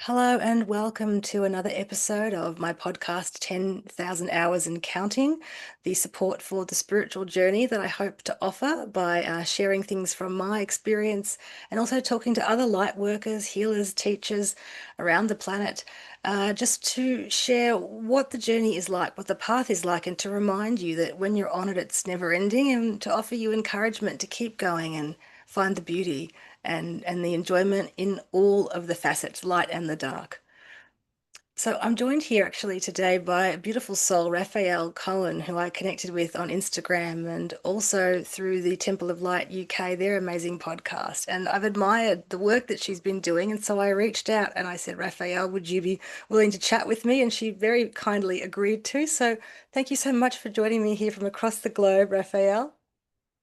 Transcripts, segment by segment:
Hello and welcome to another episode of my podcast, 10,000 Hours and Counting, the support for the spiritual journey that I hope to offer by sharing things from my experience and also talking to other light workers, healers, teachers around the planet, just to share what the journey is like, what the path is like, and to remind you that when you're on it, it's never ending, and to offer you encouragement to keep going and find the beauty and the enjoyment in all of the facets, light and the dark. So I'm joined here actually today by a beautiful soul, Rafaëlle Cohen, who I connected with on Instagram and also through the Temple of Light UK, their amazing podcast. And I've admired the work that she's been doing. And so I reached out and I said, Rafaëlle, would you be willing to chat with me? And she very kindly agreed to. So thank you so much for joining me here from across the globe, Rafaëlle.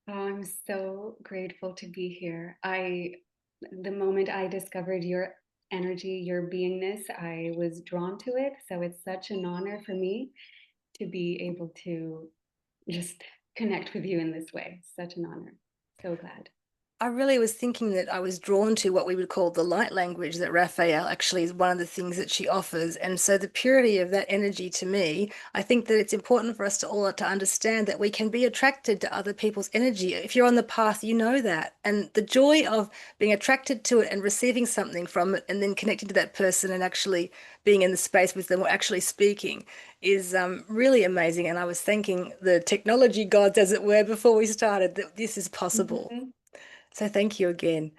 Oh, I'm so grateful to be here. The moment I discovered your energy, your beingness, I was drawn to it. So it's such an honor for me to be able to just connect with you in this way. Such an honor. So glad. I really was thinking that I was drawn to what we would call the light language, that Raphael actually is one of the things that she offers. And so the purity of that energy to me, I think that it's important for us to all to understand that we can be attracted to other people's energy. If you're on the path, you know that. And the joy of being attracted to it and receiving something from it and then connecting to that person and actually being in the space with them or actually speaking is really amazing. And I was thanking the technology gods, as it were, before we started, that this is possible. Mhm. So thank you again.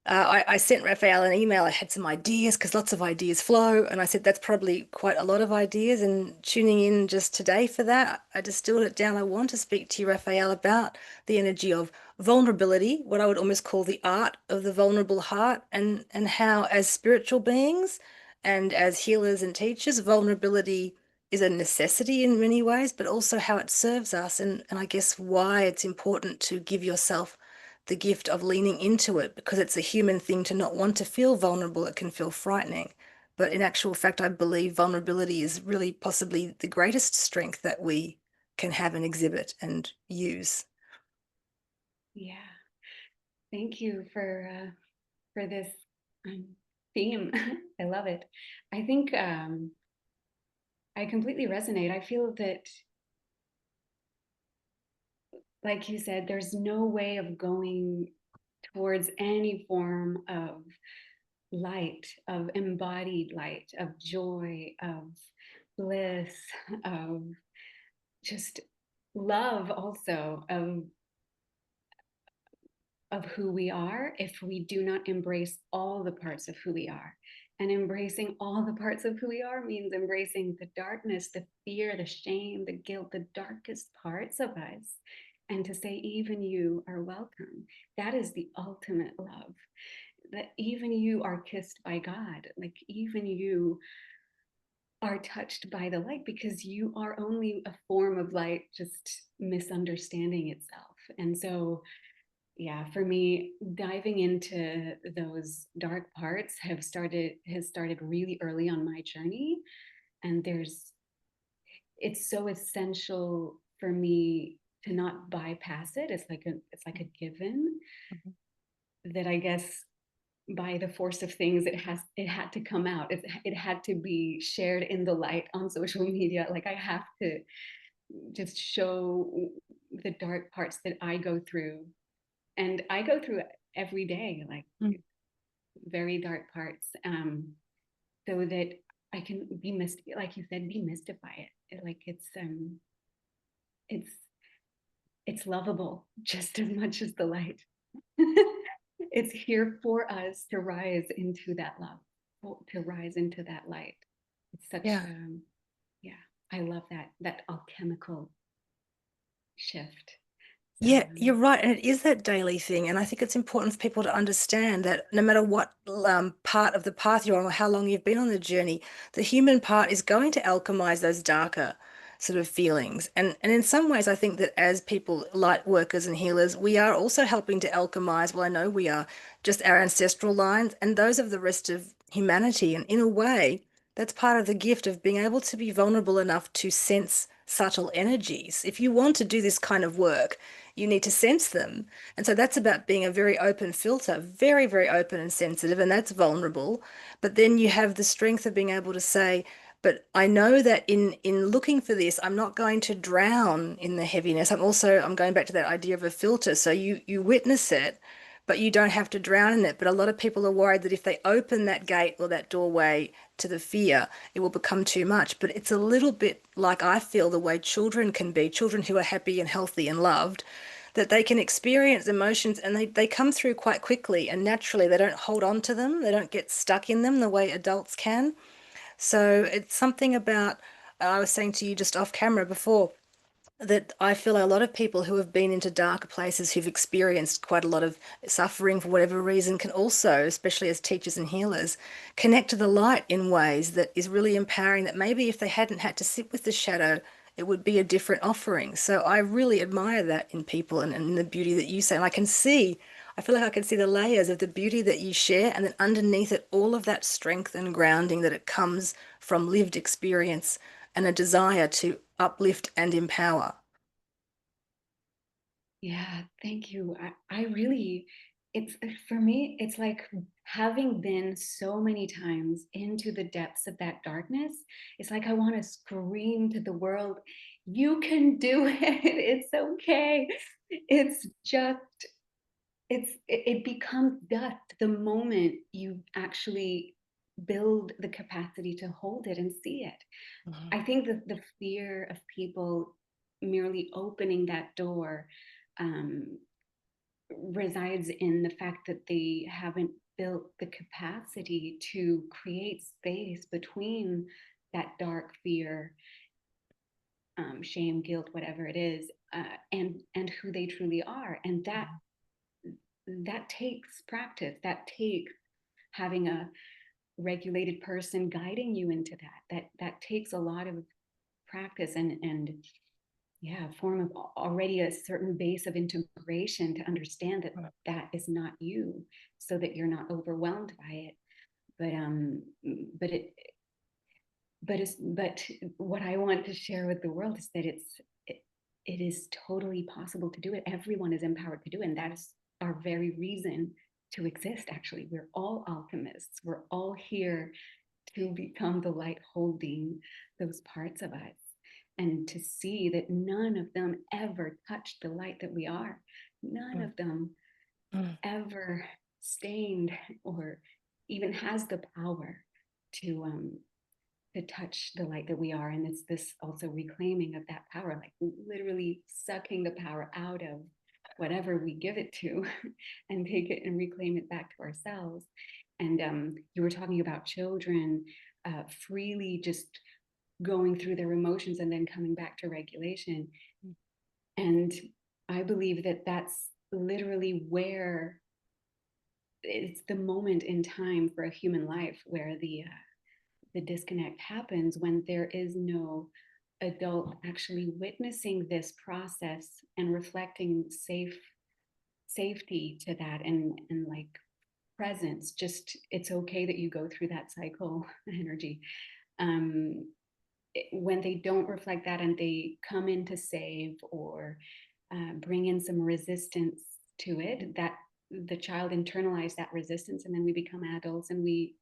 I sent Raphael an email. I had some ideas because lots of ideas flow. And I said, that's probably quite a lot of ideas. And tuning in just today for that, I distilled it down. I want to speak to you, Raphael, about the energy of vulnerability, what I would almost call the art of the vulnerable heart, and how, as spiritual beings and as healers and teachers, vulnerability is a necessity in many ways, but also how it serves us. And I guess why it's important to give yourself the gift of leaning into it because it's a human thing to not want to feel vulnerable. It can feel frightening. But in actual fact, I believe vulnerability is really possibly the greatest strength that we can have and exhibit and use. Yeah. Thank you for this um, theme. I love it. I think I completely resonate. I feel that, like you said, there's no way of going towards any form of light, of embodied light, of joy, of bliss, of just love also of who we are if we do not embrace all the parts of who we are. And embracing all the parts of who we are means embracing the darkness, the fear, the shame, the guilt, the darkest parts of us. And to say, even you are welcome. That is the ultimate love. That even you are kissed by God. Like, even you are touched by the light because you are only a form of light, just misunderstanding itself. And so, yeah, for me, diving into those dark parts has started really early on my journey. And it's so essential for me to not bypass it. It's like a given Mhm. that I guess by the force of things it had to come out. It had to be shared in the light on social media. Like, I have to just show the dark parts that I go through, and I go through every day, like Mm. very dark parts, so that I can like you said, demystify it. Like, it's it's lovable just as much as the light. It's here for us to rise into that love, to rise into that light. It's such, Yeah. yeah, I love that alchemical shift. So, Yeah, you're right. And it is that daily thing. And I think it's important for people to understand that no matter what part of the path you're on or how long you've been on the journey, the human part is going to alchemize those darker sort of feelings. And in some ways, I think that as people, light workers and healers, we are also helping to alchemize, well, I know we are, just our ancestral lines and those of the rest of humanity. And in a way, that's part of the gift of being able to be vulnerable enough to sense subtle energies. If you want to do this kind of work, you need to sense them. And so that's about being a very open filter, very, very open and sensitive, and that's vulnerable. But then you have the strength of being able to say, but I know that in looking for this, I'm not going to drown in the heaviness. I'm going back to that idea of a filter. So you witness it, but you don't have to drown in it. But a lot of people are worried that if they open that gate or that doorway to the fear, it will become too much. But it's a little bit like I feel the way children can be, children who are happy and healthy and loved, that they can experience emotions and they come through quite quickly and naturally. They don't hold on to them, they don't get stuck in them the way adults can. So it's something about, I was saying to you just off camera before, that I feel a lot of people who have been into darker places, who've experienced quite a lot of suffering for whatever reason, can also, especially as teachers and healers, connect to the light in ways that is really empowering. That maybe if they hadn't had to sit with the shadow, it would be a different offering. So I really admire that in people and the beauty that you say. And I feel like I can see the layers of the beauty that you share, and then underneath it, all of that strength and grounding that it comes from lived experience and a desire to uplift and empower. Yeah, thank you. I really, it's for me, it's like having been so many times into the depths of that darkness, it's like I want to scream to the world, you can do it. It's okay. It's just, it becomes dust the moment you actually build the capacity to hold it and see it. Mhm. I think that the fear of people merely opening that door um, resides in the fact that they haven't built the capacity to create space between that dark fear, shame, guilt, whatever it is, and who they truly are, and that takes practice. That takes having a regulated person guiding you into that takes a lot of practice and yeah, form of already a certain base of integration to understand that that is not you, so that you're not overwhelmed by it. But but it but what I want to share with the world is that it is totally possible to do it. Everyone is empowered to do it, and that is our very reason to exist. Actually, we're all alchemists. We're all here to become the light holding those parts of us, and to see that none of them ever touched the light that we are. None Mm, of them mm, ever stained or even has the power to touch the light that we are. And it's this also reclaiming of that power, like literally sucking the power out of whatever we give it to and take it and reclaim it back to ourselves. And you were talking about children freely just going through their emotions and then coming back to regulation. And I believe that that's literally where it's the moment in time for a human life where the disconnect happens, when there is no adult actually witnessing this process and reflecting safety to that, and like presence. Just, it's okay that you go through that cycle energy. um when they don't reflect that and they come in to save or bring in some resistance to it, that the child internalize that resistance, and then we become adults and we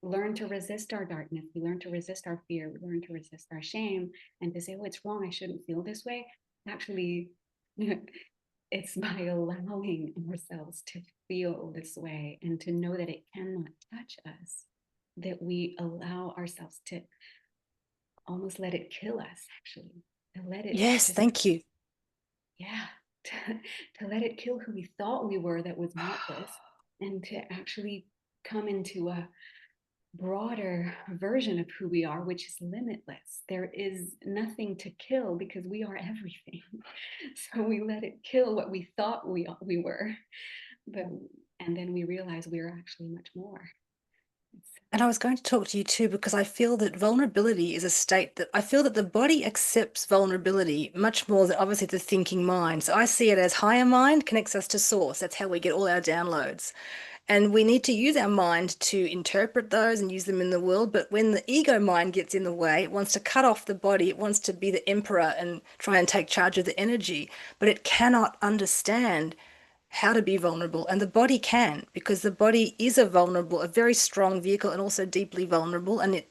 learn to resist our darkness, we learn to resist our fear, we learn to resist our shame, and to say, oh, it's wrong, I shouldn't feel this way. Actually, it's by allowing ourselves to feel this way and to know that it cannot touch us, that we allow ourselves to almost let it kill us, actually, to let it yes, just, thank you. yeah, to, to let it kill who we thought we were, that was not this, and to actually come into a broader version of who we are, which is limitless. There is nothing to kill because we are everything. So we let it kill what we thought we were, but and then we realize we're actually much more. It's, And I was going to talk to you too because I feel that vulnerability is a state that I feel that the body accepts vulnerability much more than obviously the thinking mind. So I see it as higher mind connects us to source. That's how we get all our downloads. And we need to use our mind to interpret those and use them in the world. But when the ego mind gets in the way, it wants to cut off the body. It wants to be the emperor and try and take charge of the energy. But it cannot understand how to be vulnerable. And the body can, because the body is a very strong vehicle and also deeply vulnerable. And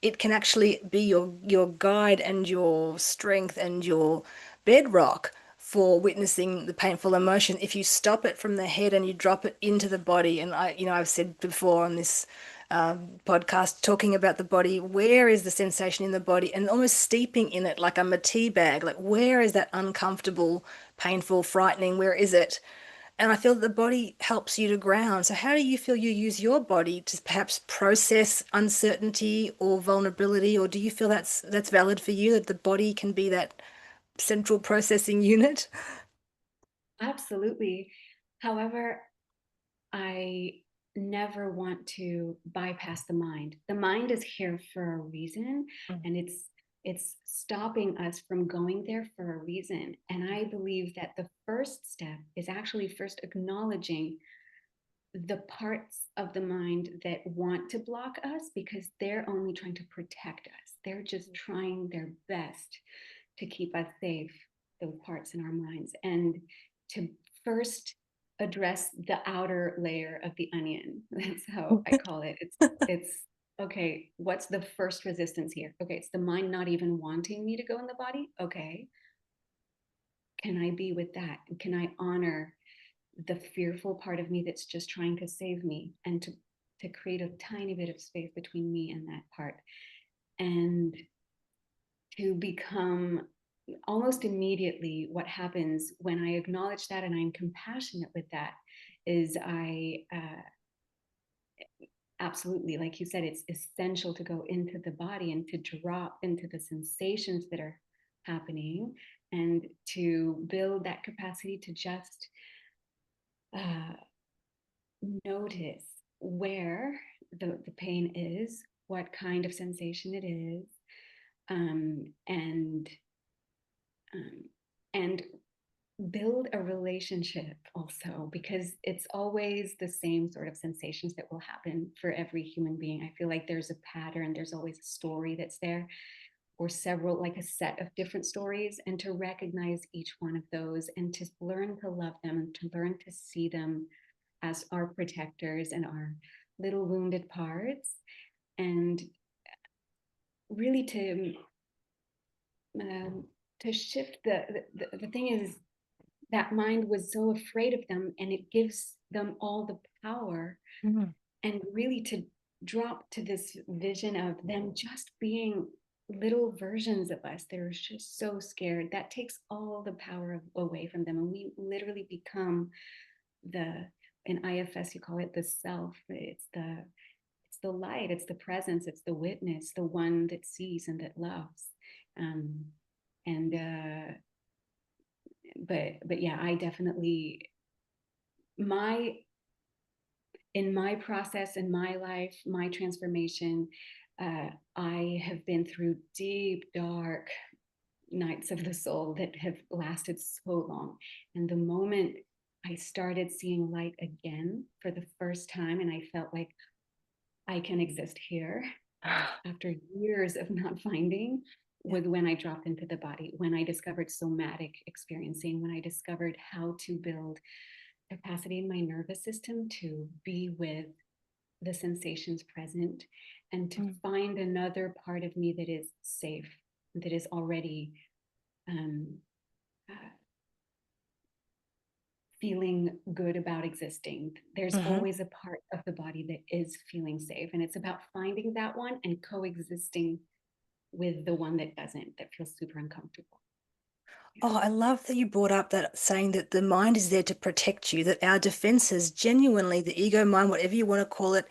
it can actually be your guide and your strength and your bedrock for witnessing the painful emotion if you stop it from the head and you drop it into the body. And I've said before on this podcast talking about the body, where is the sensation in the body, and almost steeping in it like I'm a tea bag, like where is that uncomfortable, painful, frightening, where is it? And I feel that the body helps you to ground. So how do you feel you use your body to perhaps process uncertainty or vulnerability, or do you feel that's valid for you, that the body can be that central processing unit? Absolutely. However, I never want to bypass the mind. The mind is here for a reason, and it's stopping us from going there for a reason. And I believe that the first step is actually first acknowledging the parts of the mind that want to block us because they're only trying to protect us. They're just trying their best to keep us safe, those parts in our minds, and to first address the outer layer of the onion. That's how I call it. It's okay, what's the first resistance here? Okay, it's the mind not even wanting me to go in the body. Okay, can I be with that? Can I honor the fearful part of me that's just trying to save me and to create a tiny bit of space between me and that part, and to become almost immediately what happens when I acknowledge that and I'm compassionate with that is I absolutely, like you said, it's essential to go into the body and to drop into the sensations that are happening and to build that capacity to just uh, notice where the pain is, what kind of sensation it is, um, and um, and build a relationship also, because it's always the same sort of sensations that will happen for every human being. I feel like there's a pattern, there's always a story that's there, or several, like a set of different stories, and to recognize each one of those and to learn to love them and to learn to see them as our protectors and our little wounded parts, and really um, to shift the thing is that mind was so afraid of them, and it gives them all the power, Mhm. and really to drop to this vision of them just being little versions of us. They're just so scared. That takes all the power away from them, and we literally become the, in IFS you call it the self. It's the light, it's the presence, it's the witness, the one that sees and that loves. um, and but yeah, I definitely, my, in my process, in my life, my transformation, I have been through deep dark nights of the soul that have lasted so long, and the moment I started seeing light again for the first time, and I felt like I can exist here after years of not finding, Yeah. was when I dropped into the body, when I discovered somatic experiencing, when I discovered how to build capacity in my nervous system to be with the sensations present and to Mm. find another part of me that is safe, that is already um, uh, feeling good about existing. There's Mhm. always a part of the body that is feeling safe. And it's about finding that one and coexisting with the one that doesn't, that feels super uncomfortable. Yeah. Oh, I love that you brought up that saying that the mind is there to protect you, that our defenses, genuinely, the ego mind, whatever you want to call it,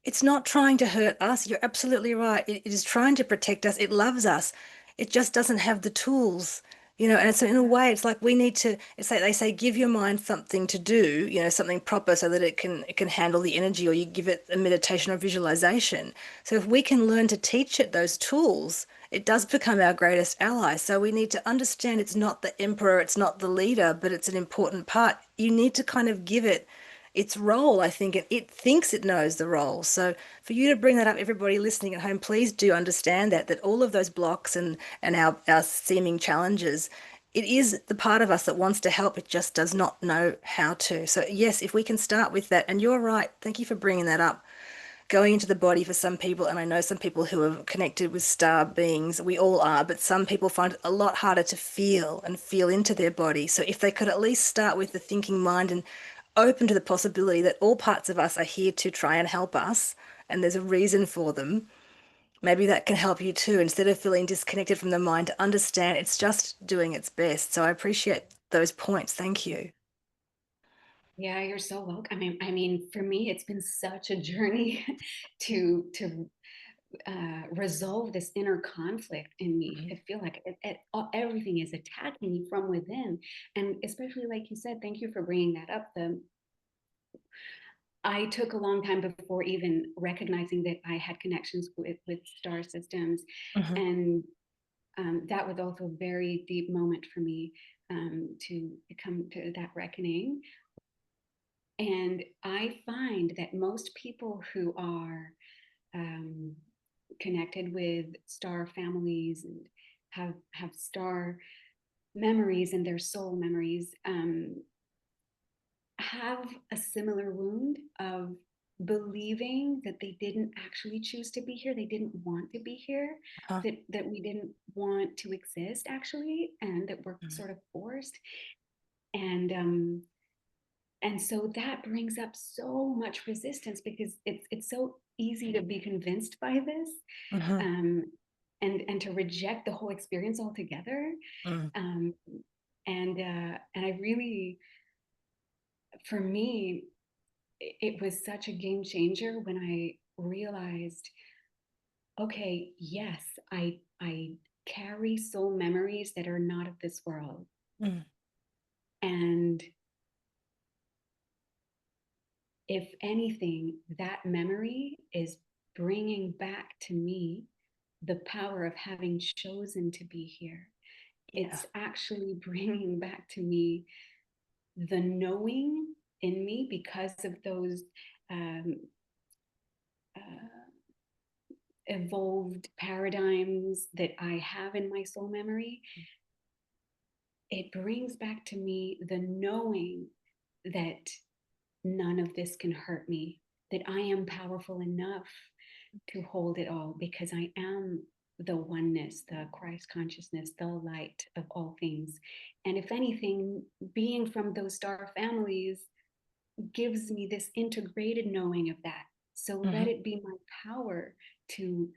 it's not trying to hurt us. You're absolutely right. It is trying to protect us. It loves us. It just doesn't have the tools, and so in a way, it's like we need to, it's like they say, give your mind something to do, something proper so that it can handle the energy, or you give it a meditation or visualization. So if we can learn to teach it those tools, it does become our greatest ally. So we need to understand it's not the emperor, it's not the leader, but it's an important part. You need to kind of give it its role. I think it thinks it knows the role. So for you to bring that up, everybody listening at home, please do understand that all of those blocks and our seeming challenges, it is the part of us that wants to help. It just does not know how to. So yes, if we can start with that, and you're right, thank you for bringing that up, going into the body for some people, and I know some people who are connected with star beings, we all are, but some people find it a lot harder to feel and feel into their body. So if they could at least start with the thinking mind and open to the possibility that all parts of us are here to try and help us, and there's a reason for them, maybe that can help you too, instead of feeling disconnected from the mind, to understand it's just doing its best. So I appreciate those points. Thank you. Yeah, you're so welcome. I mean, for me, it's been such a journey to resolve this inner conflict in me. Mhm. I feel like everything is attacking me from within, and especially like you said, thank you for bringing that up. The I took a long time before even recognizing that I had connections with star systems, Mhm. and that was also a very deep moment for me to come to that reckoning. And I find that most people who are um, connected with star families and have star memories and their soul memories have a similar wound of believing that they didn't actually choose to be here, they didn't want to be here, Uh-huh. that we didn't want to exist actually, and that we're Mhm. sort of forced. And and so that brings up so much resistance because it's so easy to be convinced by this, Mhm. um, and to reject the whole experience altogether. Mhm. Um, and I really, for me, it was such a game changer when I realized, okay, yes, I carry soul memories that are not of this world, Mhm. and if anything, that memory is bringing back to me the power of having chosen to be here. Yeah. It's actually bringing back to me the knowing in me because of those um, uh, evolved paradigms that I have in my soul memory. It brings back to me the knowing that none of this can hurt me, that I am powerful enough to hold it all because I am the oneness, the Christ consciousness, the light of all things. And if anything, being from those star families gives me this integrated knowing of that. So let Mhm. it be my power to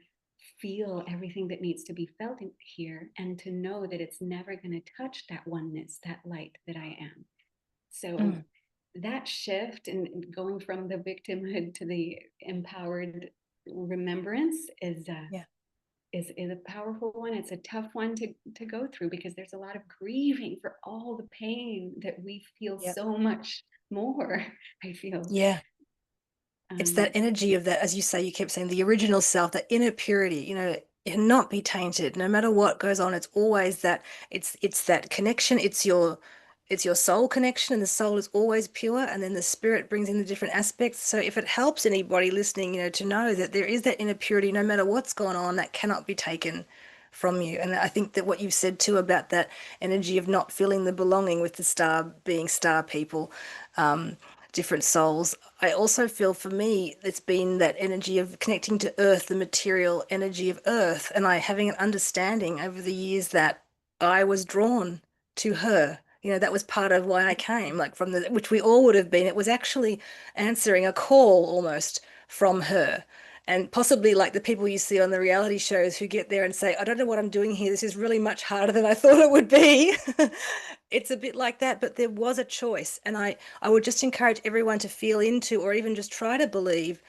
feel everything that needs to be felt in here and to know that it's never going to touch that oneness, that light that I am. So Mhm. that shift and going from the victimhood to the empowered remembrance Yeah. is a powerful one. It's a tough one to go through because there's a lot of grieving for all the pain that we feel Yeah. so much more. I feel Yeah. It's that um, energy of that, as you say, you kept saying the original self, that inner purity, it not be tainted. No matter what goes on, it's always that it's that connection. It's your soul connection, and the soul is always pure, and then the spirit brings in the different aspects. So if it helps anybody listening, to know that there is that inner purity, no matter what's gone on, that cannot be taken from you. And I think that what you said too about that energy of not feeling the belonging with the star being star people, um, different souls. I also feel for me, it's been that energy of connecting to earth, the material energy of earth, and I having an understanding over the years that I was drawn to her. That was part of why I came, like from which we all would have been. It was actually answering a call almost from her. And possibly like the people you see on the reality shows who get there and say, I don't know what I'm doing here. This is really much harder than I thought it would be. It's a bit like that, but there was a choice. And I would just encourage everyone to feel into, or even just try to believe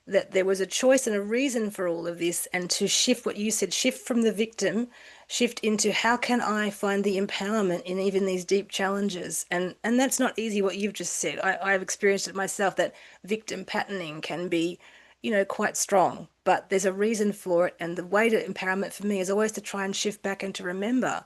that there was a choice and a reason for all of this, and to shift what you said, shift from the victim, shift into how can I find the empowerment in even these deep challenges. And that's not easy what you've just said. I've experienced it myself, that victim patterning can be, quite strong, but there's a reason for it. And the way to empowerment for me is always to try and shift back and to remember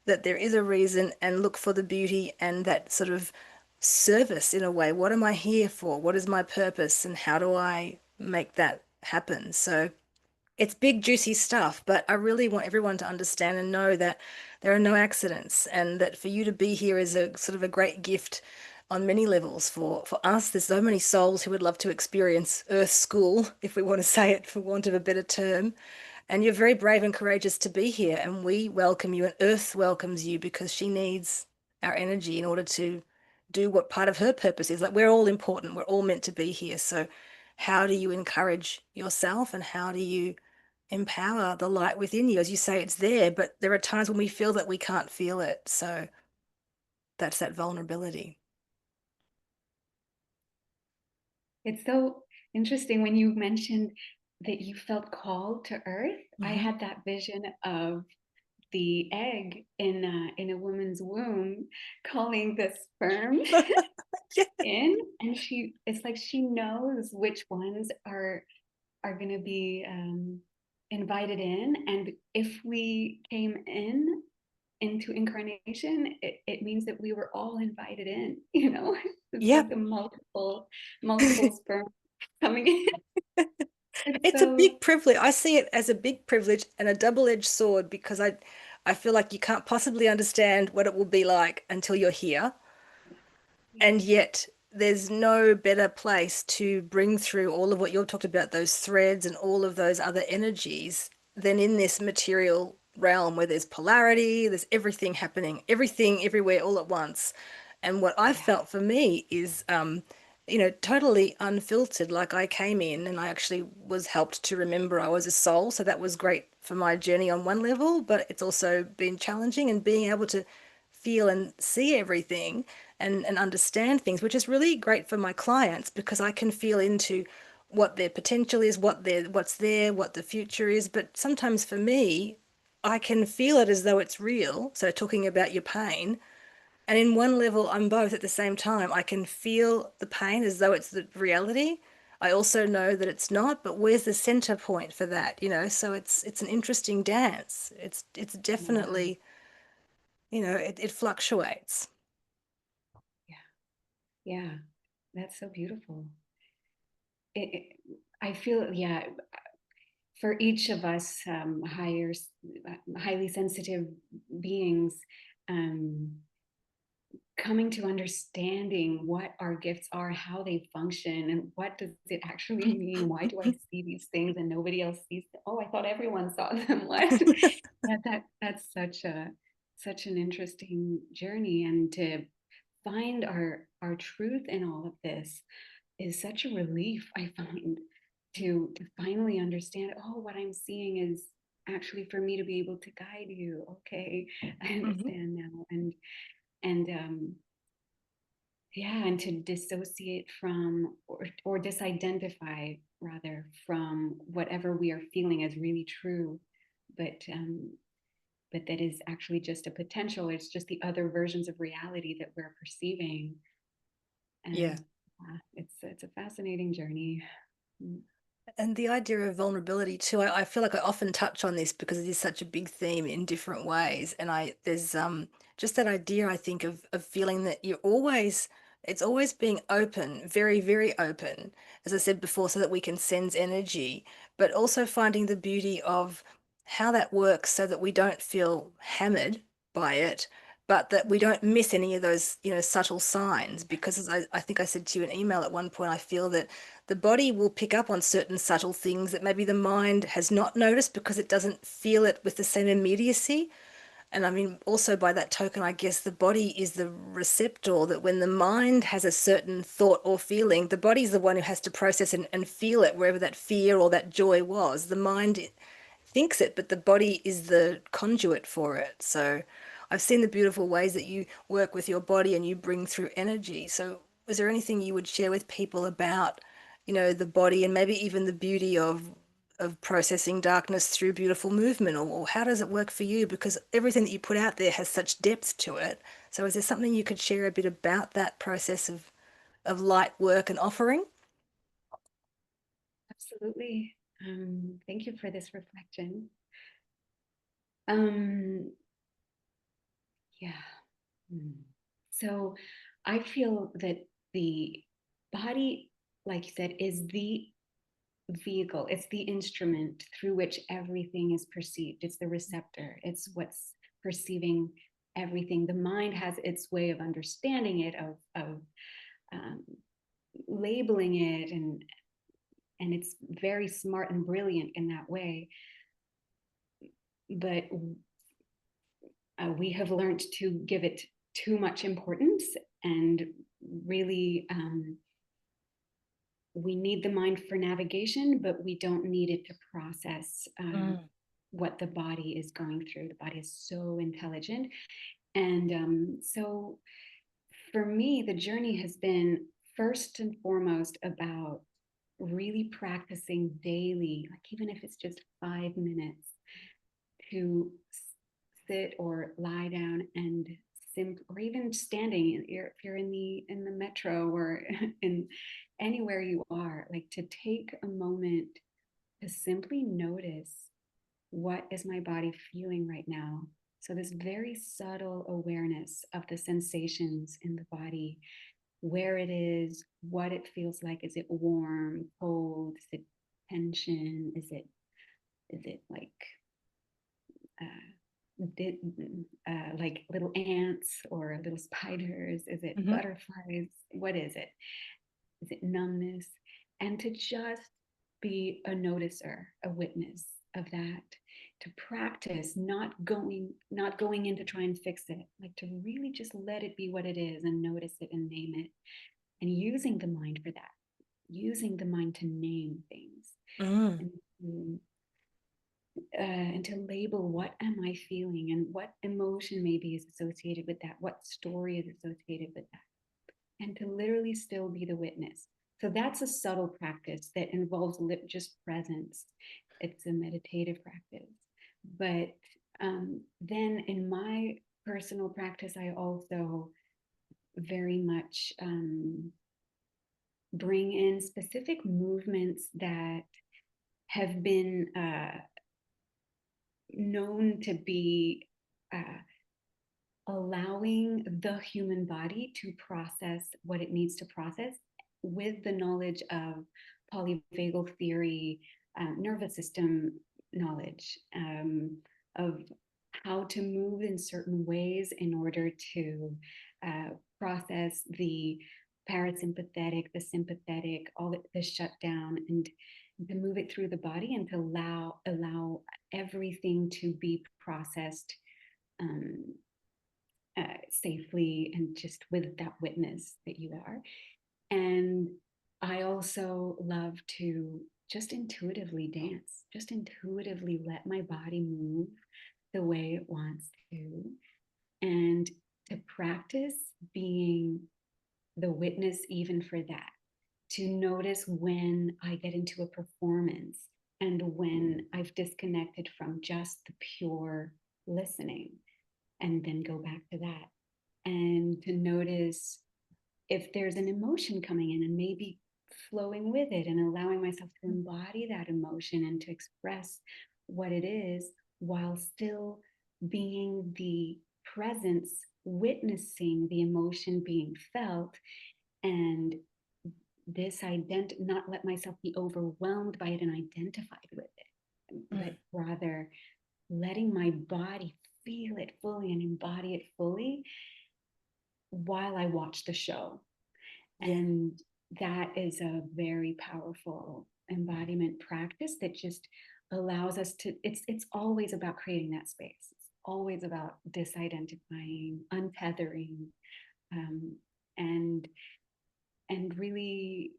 that there is a reason and look for the beauty and that sort of service in a way. What am I here for? What is my purpose? And how do I make that happen? So it's big, juicy stuff, but I really want everyone to understand and know that there are no accidents, and that for you to be here is a sort of a great gift on many levels. For us, there's so many souls who would love to experience Earth School, if we want to say it for want of a better term. And you're very brave and courageous to be here, and we welcome you, and Earth welcomes you because she needs our energy in order to do what part of her purpose is. Like, we're all important, we're all meant to be here. So, how do you encourage yourself, and how do you empower the light within you? As you say, it's there, but there are times when we feel that we can't feel it. So, that's that vulnerability. It's so interesting when you mentioned that you felt called to Earth. I Hmm. had that vision of the egg in a woman's womb calling the sperm Yeah. in, and it's like she knows which ones are going to be invited in, and if we came into incarnation, it means that we were all invited in. It's Yeah. like the multiple sperm coming in. It's It's a so, big privilege. I see it as a big privilege and a double-edged sword, because I feel like you can't possibly understand what it will be like until you're here. yeah, And yet, there's no better place to bring through all of what you've talked about, those threads and all of those other energies, than in this material realm where there's polarity, there's everything happening, everything everywhere all at once. And what I yeah, felt for me is, totally unfiltered. Like, I came in and I actually was helped to remember I was a soul. So that was great for my journey on one level, but it's also been challenging, and being able to feel and see everything and understand things, which is really great for my clients because I can feel into what their potential is, what's there, what the future is. But sometimes for me, I can feel it as though it's real. So talking about your pain, and in one level, I'm both at the same time. I can feel the pain as though it's the reality. I also know that it's not, but where's the center point for that, So it's an interesting dance. It's yeah, definitely, it fluctuates. yeah, yeah. That's so beautiful. I feel, yeah, for each of us highly sensitive beings, um, coming to understanding what our gifts are, how they function, and what does it actually mean? Why do I see these things and nobody else sees them? Oh, I thought everyone saw them. What? Yeah, that's such an interesting journey, and to find our truth in all of this is such a relief. I find to finally understand, oh, what I'm seeing is actually for me to be able to guide you. Okay, I Mhm. understand now. And yeah, and to dissociate from, or disidentify rather, from whatever we are feeling as really true, but but that is actually just a potential. It's just the other versions of reality that we're perceiving. Yeah. And it's a fascinating journey. Mm. And the idea of vulnerability too, I feel like I often touch on this because it is such a big theme in different ways. And there's just that idea, I think, of feeling that it's always being open, very, very open, as I said before, so that we can sense energy, but also finding the beauty of how that works so that we don't feel hammered by it, but that we don't miss any of those, subtle signs. Because as I think I said to you in email at one point, I feel that the body will pick up on certain subtle things that maybe the mind has not noticed because it doesn't feel it with the same immediacy. And I mean, also by that token, I guess the body is the receptor, that when the mind has a certain thought or feeling, the body's the one who has to process and feel it wherever that fear or that joy was. The mind thinks it, but the body is the conduit for it. So I've seen the beautiful ways that you work with your body and you bring through energy. So is there anything you would share with people about, the body, and maybe even the beauty of processing darkness through beautiful movement, or how does it work for you? Because everything that you put out there has such depth to it. So is there something you could share a bit about that process of light work and offering? Absolutely. Thank you for this reflection. Um, yeah. Mm. So I feel that the body, like you said, is the vehicle, it's the instrument through which everything is perceived. It's the receptor, it's what's perceiving everything. The mind has its way of understanding it, of um, labeling it, and it's very smart and brilliant in that way. But we have learned to give it too much importance, and really we need the mind for navigation, but we don't need it to process what the body is going through. The body is so intelligent. And so for me, the journey has been first and foremost about really practicing daily, like even if it's just 5 minutes, to sit or lie down and or even standing, if you're in the metro or in anywhere you are, like to take a moment to simply notice, what is my body feeling right now? So this very subtle awareness of the sensations in the body, where it is, what it feels like. Is it warm, cold? Is it tension? Is it like did like little ants or little spiders? Is it Mm-hmm. butterflies? What is it? Is it numbness? And to just be a noticer, a witness of that, to practice not going in to try and fix it, like to really just let it be what it is and notice it and name it, and using the mind for that, using the mind to name things, Mm. and and to label, what am I feeling and what emotion maybe is associated with that, what story is associated with that, and to literally still be the witness. So that's a subtle practice that involves just presence. It's a meditative practice. But then in my personal practice, I also very much bring in specific movements that have been known to be allowing the human body to process what it needs to process, with the knowledge of polyvagal theory, nervous system knowledge, of how to move in certain ways in order to process the parasympathetic, the sympathetic, all the shutdown, and to move it through the body, and to allow everything to be processed um, safely, and just with that witness that you are. And I also love to just intuitively dance, just intuitively let my body move the way it wants to, and to practice being the witness even for that, to notice when I get into a performance and when I've disconnected from just the pure listening, and then go back to that, and to notice if there's an emotion coming in, and maybe flowing with it and allowing myself to embody that emotion and to express what it is, while still being the presence, witnessing the emotion being felt, and not let myself be overwhelmed by it and identified with it, but Mm. rather letting my body feel it fully and embody it fully while I watch the show. Yeah. And that is a very powerful embodiment practice that just allows us to, it's always about creating that space. It's always about disidentifying, untethering, um, and and really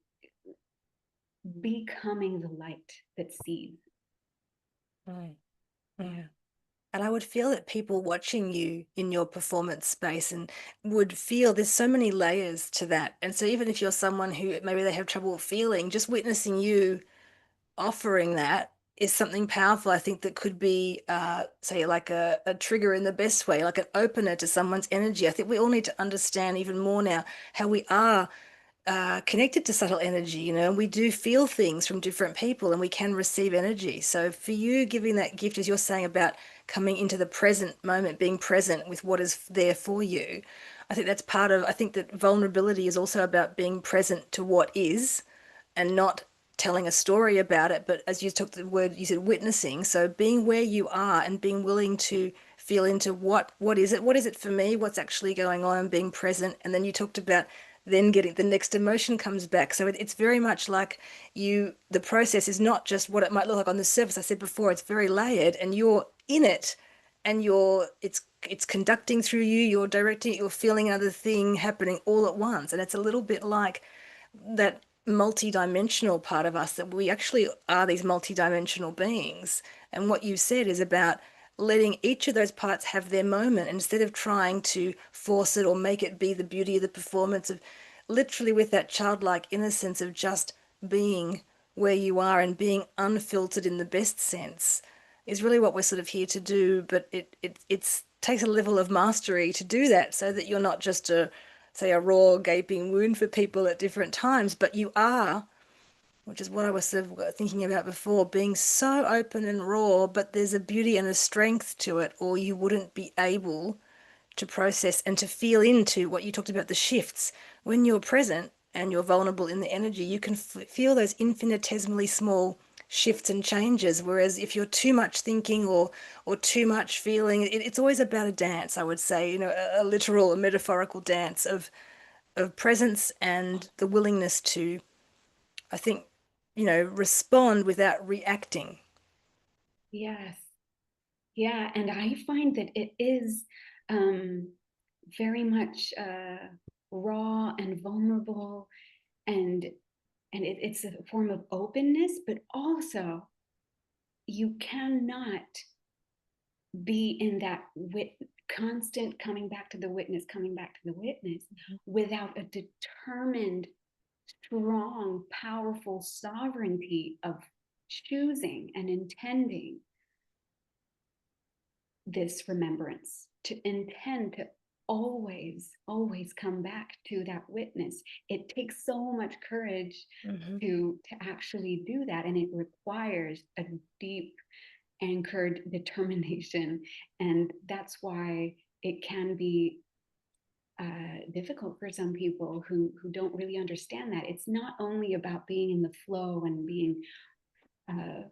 becoming the light that sees. Mm. Yeah. Mm. And I would feel that people watching you in your performance space and would feel there's so many layers to that. And so even if you're someone who maybe they have trouble feeling, just witnessing you offering that is something powerful. I think that could be, say, like a trigger in the best way, like an opener to someone's energy. I think we all need to understand even more now how we are connected to subtle energy, and we do feel things from different people and we can receive energy. So for you giving that gift, as you're saying about coming into the present moment, being present with what is there for you, I think that's part of, I think that vulnerability is also about being present to what is and not telling a story about it, but as you took the word, you said witnessing. So being where you are and being willing to feel into what is it? What is it for me? What's actually going on and being present. And then you talked about then getting the next emotion comes back. So it's very much like the process is not just what it might look like on the surface. I said before, it's very layered and you're in it and it's conducting through you, you're directing, you're feeling another thing happening all at once. And it's a little bit like that multi-dimensional part of us, that we actually are these multi-dimensional beings. And what you said is about letting each of those parts have their moment instead of trying to force it or make it be the beauty of the performance, of literally with that childlike innocence of just being where you are and being unfiltered in the best sense is really what we're sort of here to do. But it takes a level of mastery to do that so that you're not just say a raw gaping wound for people at different times, but you are, which is what I was sort of thinking about before, being so open and raw, but there's a beauty and a strength to it, or you wouldn't be able to process and to feel into what you talked about, the shifts. When you're present and you're vulnerable in the energy, you can feel those infinitesimally small shifts and changes. Whereas if you're too much thinking or too much feeling, it's always about a dance, I would say, a literal, a metaphorical dance of presence and the willingness to, I think, respond without reacting. Yes. Yeah. And I find that it is um, very much raw and vulnerable, and it's a form of openness, but also you cannot be in that constant coming back to the witness, coming back to the witness, without a determined, strong, powerful sovereignty of choosing and intending this remembrance, to intend to always come back to that witness. It takes so much courage Mm-hmm. to actually do that, and it requires a deep anchored determination. And that's why it can be difficult for some people who don't really understand that it's not only about being in the flow and being uh,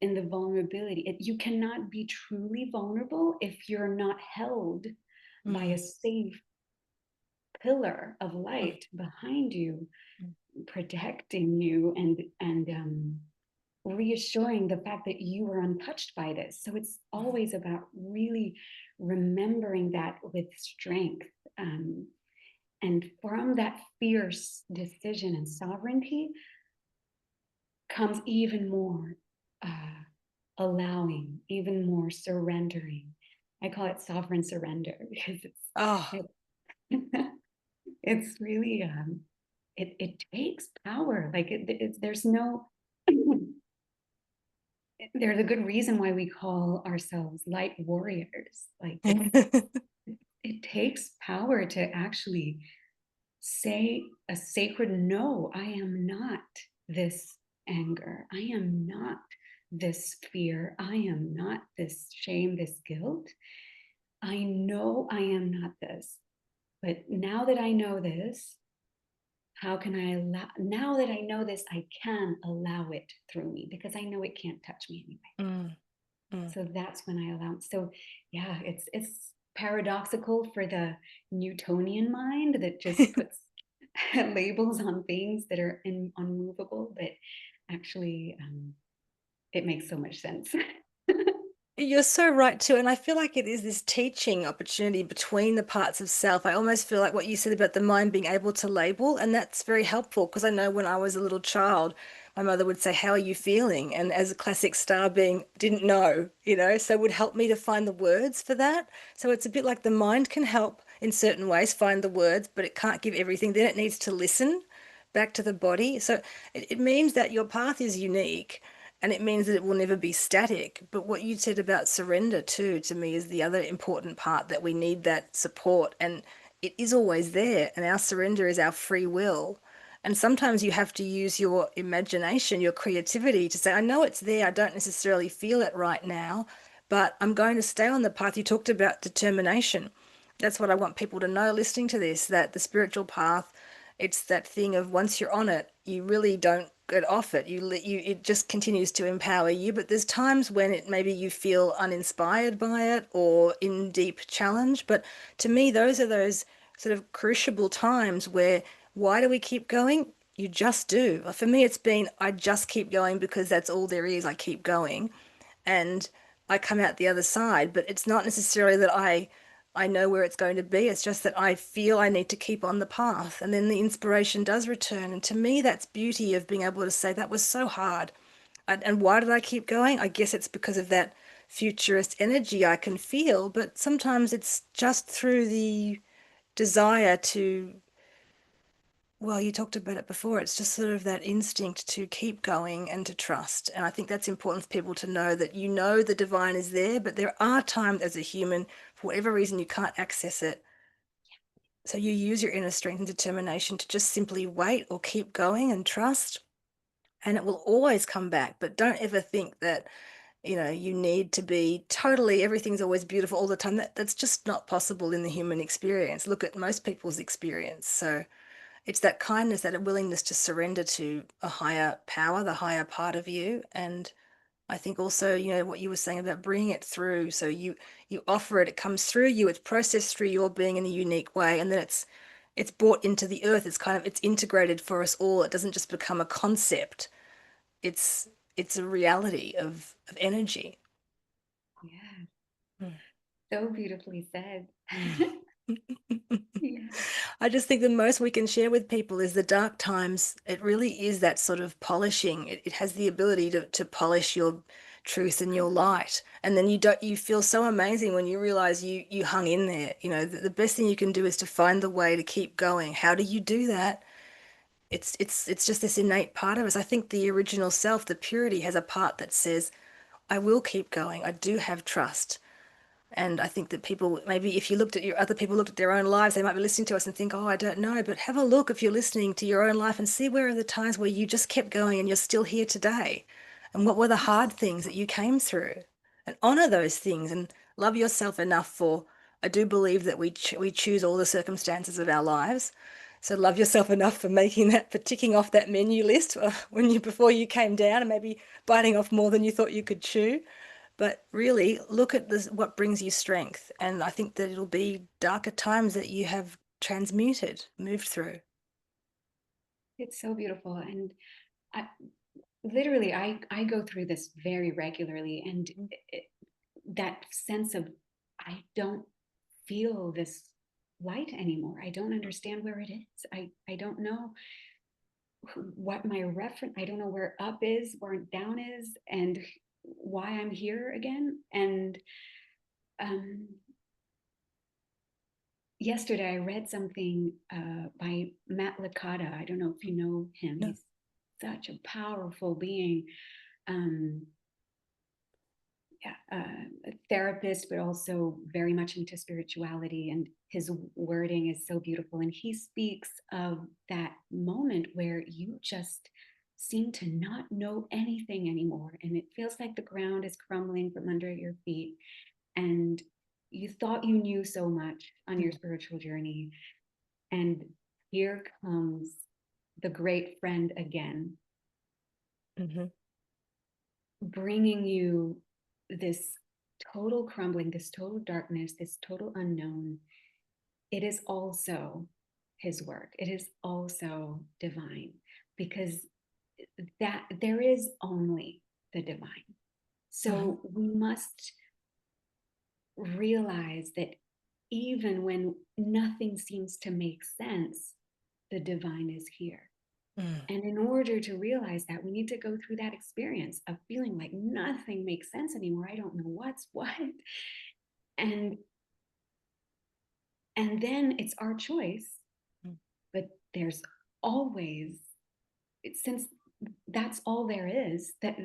in the vulnerability. You cannot be truly vulnerable if you're not held by Mm-hmm. a safe pillar of light behind you, protecting you and reassuring the fact that you were untouched by this. So it's always about really remembering that with strength. And from that fierce decision and sovereignty comes even more allowing, even more surrendering. I call it sovereign surrender because Oh, it's really it takes power. Like there's no there's a good reason why we call ourselves light warriors. Like it takes power to actually say a sacred no. I am not this anger. I am not this fear. I am not this shame, this guilt. I know I am not this. But now that I know this, how can I allow, now that I know this, I can allow it through me because I know it can't touch me anyway. mm, mm. So that's when I allow. So yeah, it's paradoxical for the Newtonian mind that just puts labels on things that are unmovable, but actually, it makes so much sense. You're so right too. And I feel like it is this teaching opportunity between the parts of self. I almost feel like what you said about the mind being able to label, and that's very helpful because I know when I was a little child, my mother would say, "How are you feeling?" And as a classic star being, didn't know, so would help me to find the words for that. So it's a bit like the mind can help in certain ways find the words, but it can't give everything. Then it needs to listen back to the body. So it means that your path is unique and it means that it will never be static. But what you said about surrender too, to me, is the other important part, that we need that support and it is always there. And our surrender is our free will. And sometimes you have to use your imagination, your creativity to say, I know it's there. I don't necessarily feel it right now, but I'm going to stay on the path. You talked about determination. That's what I want people to know listening to this, that the spiritual path, it's that thing of once you're on it, you really don't get off it. It just continues to empower you, but there's times when it maybe you feel uninspired by it or in deep challenge. But to me, those are those sort of crucible times where why do we keep going? You just do. For me, it's been I just keep going because that's all there is. I keep going and I come out the other side. But it's not necessarily that I know where it's going to be. It's just that I feel I need to keep on the path. And then the inspiration does return. And to me, that's beauty of being able to say that was so hard. And why did I keep going? I guess it's because of that futurist energy I can feel, but sometimes it's just through the desire to, well, you talked about it before. It's just sort of that instinct to keep going and to trust. And I think that's important for people to know that you know the divine is there, but there are times as a human, for whatever reason, you can't access it. So you use your inner strength and determination to just simply wait or keep going and trust, and it will always come back. But don't ever think that, you need to be totally, everything's always beautiful all the time. That's just not possible in the human experience. Look at most people's experience. So it's that kindness, that willingness to surrender to a higher power, the higher part of you. And I think also, what you were saying about bringing it through. So you offer it, it comes through you, it's processed through your being in a unique way, and then it's brought into the earth. It's integrated for us all. It doesn't just become a concept. It's it's a reality of energy. Yeah, Mm. so beautifully said. Yeah. I just think the most we can share with people is the dark times. It really is that sort of polishing. It has the ability to polish your truth and your light. And then you feel so amazing when you realize you hung in there. The best thing you can do is to find the way to keep going. How do you do that? It's just this innate part of us. I think the original self, the purity, has a part that says, I will keep going. I do have trust. And I think that people, maybe if you looked at your other people looked at their own lives, they might be listening to us and think, oh, I don't know. But have a look if you're listening to your own life and see where are the times where you just kept going and you're still here today. And what were the hard things that you came through? And honor those things and love yourself enough for, I do believe that we choose all the circumstances of our lives. So love yourself enough for making that, for ticking off that menu list before you came down and maybe biting off more than you thought you could chew. But really, look at this, what brings you strength. And I think that it'll be darker times that you have transmuted, moved through. It's so beautiful. And I, literally, I go through this very regularly. And it, that sense of, I don't feel this light anymore. I don't understand where it is. I don't know what my reference, I don't know where up is, where down is, and why I'm here again. And um, yesterday I read something by Matt Licata. I don't know if you know him. No. He's such a powerful being. Um, yeah, a therapist, but also very much into spirituality. And his wording is so beautiful. And he speaks of that moment where you just seem to not know anything anymore. And it feels like the ground is crumbling from under your feet. And you thought you knew so much on your spiritual journey. And here comes the great friend again, Mm-hmm. bringing you this total crumbling, this total darkness, this total unknown. It is also his work. It is also divine, because that there is only the divine. Mm-hmm. So we must realize that even when nothing seems to make sense, the divine is here. Mm. And in order to realize that, we need to go through that experience of feeling like nothing makes sense anymore. I don't know what's what. And and then it's our choice. Mm. But there's always, since that's all there is, that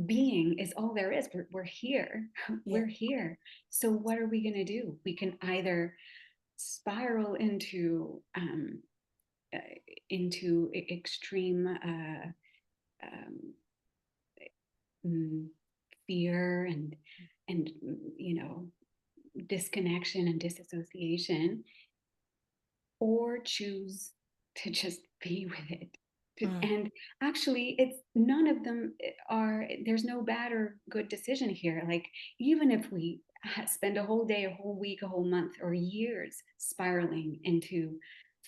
being is all there is. We're here. Yeah. We're here. So what are we going to do? We can either spiral uh, into extreme um, fear and you know disconnection and disassociation, or choose to just be with it. Mm. And actually, it's none of them are, there's no bad or good decision here. Like, even if we spend a whole day, a whole week, a whole month, or years spiraling into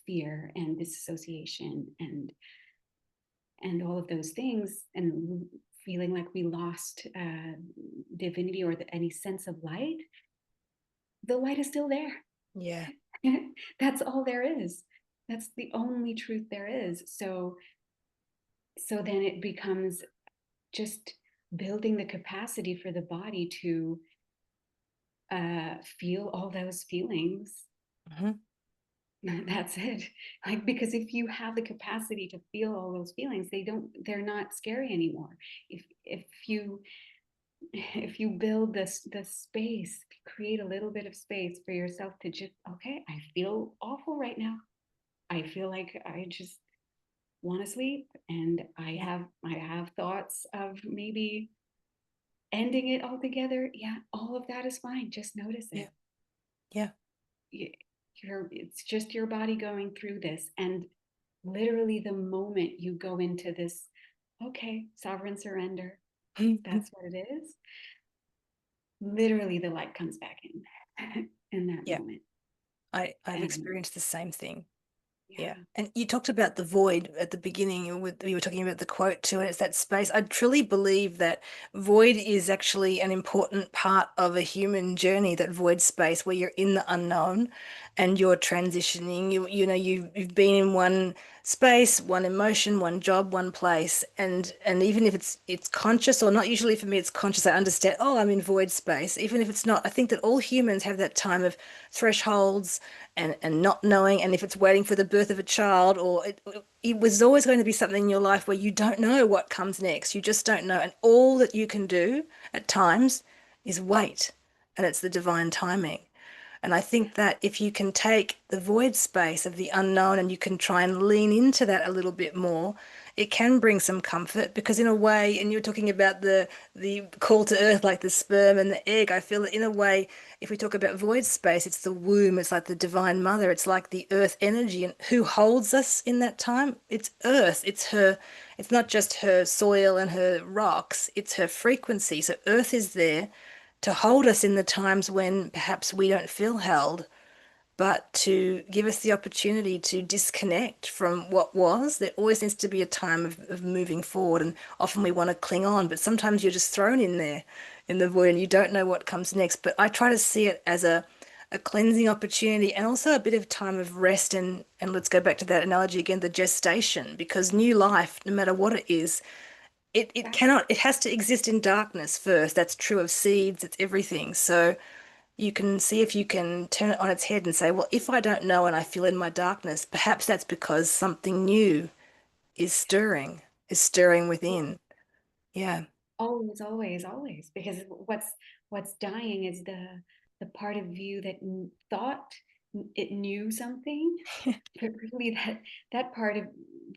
fear and disassociation and all of those things, and feeling like we lost divinity or any sense of light, the light is still there. Yeah. That's all there is. That's the only truth there is. So then it becomes just building the capacity for the body to feel all those feelings. Mhm. That's it. Like, because if you have the capacity to feel all those feelings, they're not scary anymore. If you build this space, create a little bit of space for yourself to just, okay, I feel awful right now. I feel like I just want to sleep, and Yeah. I have thoughts of maybe ending it altogether. Yeah, all of that is fine. Just notice Yeah. it. Yeah. It's just your body going through this. And literally, the moment you go into this, okay, sovereign surrender, that's what it is. Literally, the light comes back in in that Yeah. moment. I've And experienced the same thing. Yeah. yeah, And you talked about the void at the beginning with you were talking about the quote too, and it's that space. I truly believe that void is actually an important part of a human journey, that void space where you're in the unknown and you're transitioning. You've been in one space, one emotion, one job, one place. And even if it's conscious or not, usually for me it's conscious. I understand, oh, I'm in void space. Even if it's not, I think that all humans have that time of thresholds and not knowing, and if it's waiting for the birth of a child, or it was always going to be something in your life where you don't know what comes next. You just don't know. And all that you can do at times is wait, and it's the divine timing. And I yeah, think that if you can take the void space of the unknown and you can try and lean into that a little bit more, it can bring some comfort, because in a way, and you were talking about the call to earth, like the sperm and the egg, I feel that in a way, if we talk about void space, it's the womb, it's like the divine mother, it's like the earth energy. And who holds us in that time? It's earth. It's her, it's not just her soil and her rocks, it's her frequency. So earth is there to hold us in the times when perhaps we don't feel held, but to give us the opportunity to disconnect from what was. There always needs to be a time of moving forward, and often we want to cling on, but sometimes you're just thrown in there in the void and you don't know what comes next. But I try to see it as a cleansing opportunity, and also a bit of time of rest, and let's go back to that analogy again, the gestation, because new life, no matter what it is, it exactly. cannot, it has to exist in darkness first. That's true of seeds, it's everything. So you can see if you can turn it on its head and say, well, if I don't know and I feel in my darkness, perhaps that's because something new is stirring within. Yeah. Always, always, always. Because what's dying is the part of you that thought it knew something, but really that part of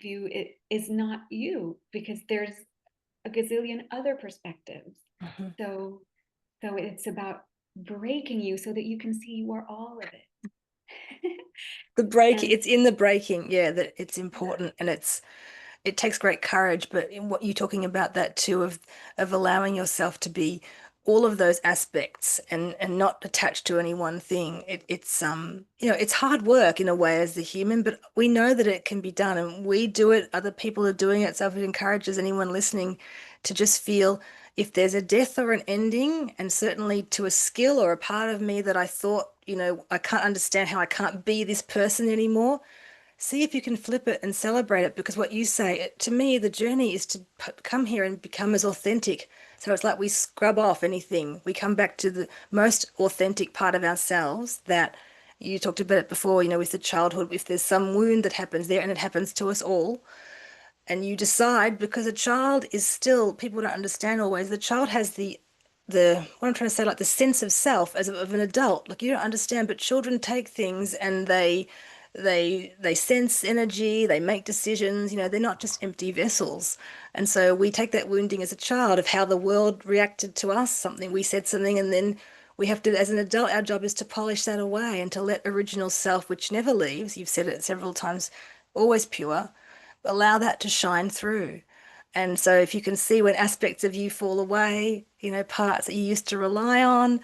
you, it is not you, because there's a gazillion other perspectives. Mhm. So it's about breaking you so that you can see you are all of it. The break, And it's in the breaking, yeah, that it's yeah, important, and it takes great courage. But in what you're talking about, that too, of allowing yourself to be all of those aspects and not attached to any one thing, it's it's hard work in a way as the human, but we know that it can be done, and we do it, other people are doing it. So if it encourages anyone listening to just feel, if there's a death or an ending, and certainly to a skill or a part of me that I thought, I can't understand how I can't be this person anymore. See if you can flip it and celebrate it, because what you say, to me, the journey is to come here and become as authentic. So it's like we scrub off anything. We come back to the most authentic part of ourselves that you talked about it before, with the childhood. If there's some wound that happens there, and it happens to us all, and you decide, because a child is still, people don't understand always, the child has the what I'm trying to say, like the sense of self as of an adult. Like, you don't understand, but children take things and they sense energy, they make decisions, they're not just empty vessels. And so we take that wounding as a child of how the world reacted to us, something we said something, and then We have to, as an adult, our job is to polish that away and to let original self, which never leaves, you've said it several times, always pure, allow that to shine through. And so if you can see when aspects of you fall away, parts that you used to rely on,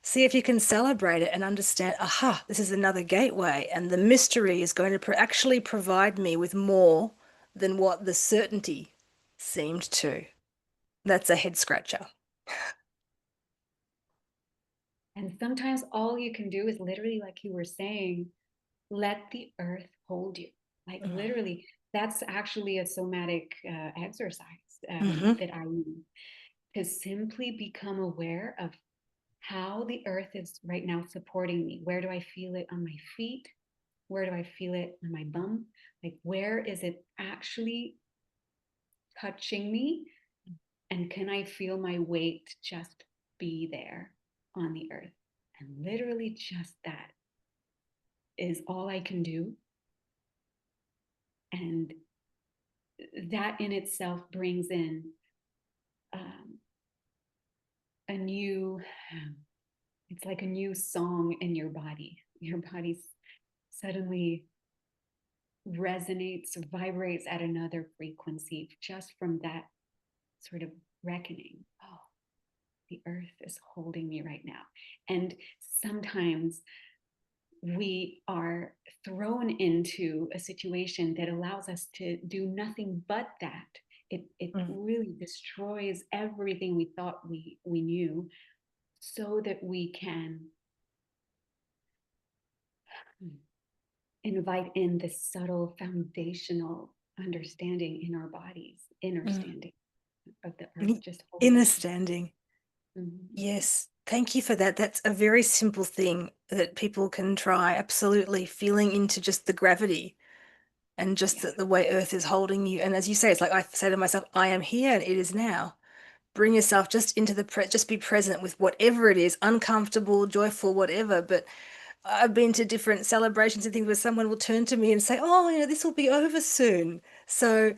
see if you can celebrate it and understand, aha, this is another gateway. And the mystery is going to actually provide me with more than what the certainty seemed to. That's a head scratcher. And sometimes all you can do is literally, like you were saying, let the earth hold you. Like literally, that's actually a somatic exercise Mm-hmm. that I use to simply become aware of how the earth is right now supporting me. Where do I feel it on my feet? Where do I feel it on my bum? Like, where is it actually touching me? And can I feel my weight just be there on the earth? And literally, just that is all I can do. And that in itself brings in um, a new, it's like a new song in your body. Your body suddenly resonates, vibrates at another frequency just from that sort of reckoning. Oh, the earth is holding me right now. And sometimes we are thrown into a situation that allows us to do nothing but that. It Mm. really destroys everything we thought we knew so that we can invite in this subtle foundational understanding in our bodies, inner Mm. standing of the earth just holding Inner us. standing. Mm-hmm. Yes. Thank you for that. That's a very simple thing that people can try. Absolutely. Feeling into just the gravity and just Yeah. the way Earth is holding you. And as you say, it's like I say to myself, I am here and it is now. Bring yourself just into just be present with whatever it is, uncomfortable, joyful, whatever. But I've been to different celebrations and things where someone will turn to me and say, oh, this will be over soon. So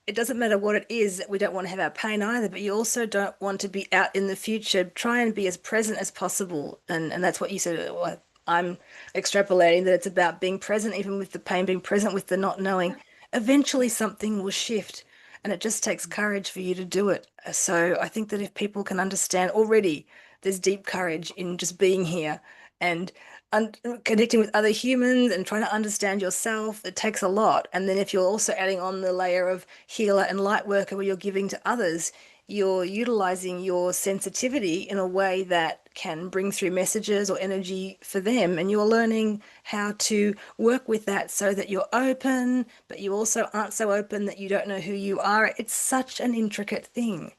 it doesn't matter what it is, that we don't want to have our pain either, but you also don't want to be out in the future. Try and be as present as possible. And that's what you said. Well, I'm extrapolating that it's about being present, even with the pain, being present with the not knowing. Eventually, Yeah. something will shift, and it just takes courage for you to do it. So I think that if people can understand already, there's deep courage in just being here and un connecting with other humans and trying to understand yourself. It takes a lot. And then if you're also adding on the layer of healer and light worker where you're giving to others, you're utilizing your sensitivity in a way that can bring through messages or energy for them. And you're learning how to work with that so that you're open, but you also aren't so open that you don't know who you are. It's such an intricate thing.